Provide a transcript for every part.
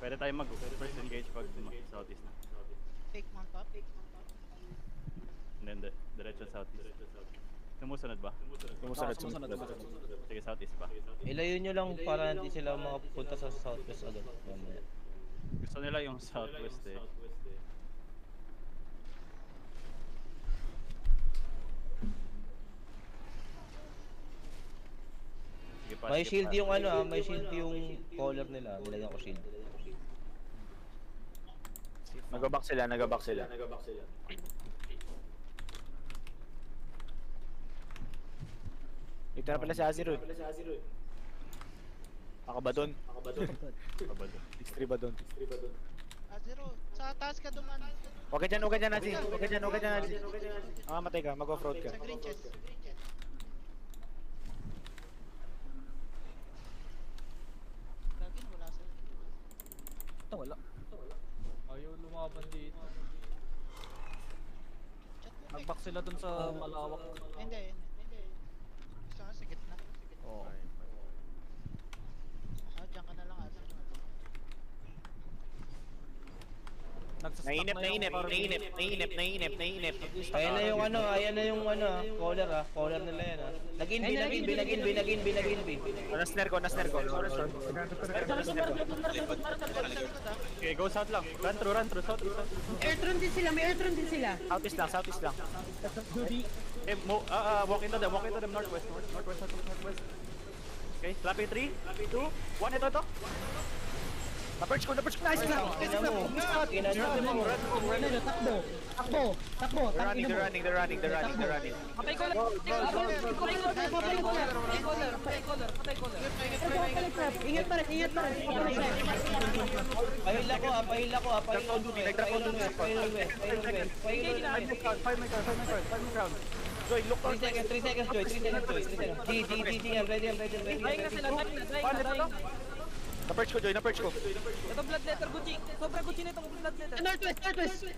Pwede tayo mag-first engage pag southeast na. Take mount up. And then, diretso southeast. Sumusunod ba? Sumusunod. Sige, southeast pa. Ilayo nyo lang para hindi sila makapunta sa southwest agad. Mamaya. Gusto nila yung southwest eh. Sige pa, May sige shield pa. yung ano may shield yung collar nila. Nilagyan ko shield. Nag-back sila. Dito na pala si Azir. Ako ba doon? Babado. X3 ba doon? Zero. Sa taas ka duman. Huwag ka dyan, Azir. Huwag ka dyan, Azir. Matay ka, mag-off-road ka. Sa green chest. Gagin, wala sa... Wala. Ayaw lumaban dito. Chat mo. Nag-back sila dun sa malawak. Hindi. Gusto nga sa gitna. Oo. Diyan ka na lang ata. Nainip. Ayan na yung collar collar nila yan binagin. Nasner ko. Okay, go south lang. Run through, southeast. Airtron din sila. Southeast lang. Okay, walk into them, northwest. Okay, clapping 3, 2, 1, ito. Na-perch ko. Nice lang. Takbo. They're running. Patay ko lang! Patay ko lang! Ingat pa rin. Pahila ko. Nag-drop on duty. 5 my crowd. Joy, look 3 seconds, Joy. Ready. Dying na sila! Dying na! Na-perch ko. Ito blood letter, Gucci! Sobra Gucci na itong blood letter! Northwest. Northwest.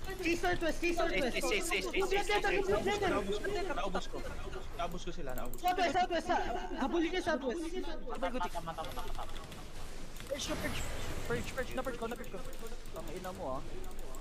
Naubos ko sila. Southwest. Habulin niyo Southwest. Super Gucci! Perch! Na-perch ko! Tangina mo ah!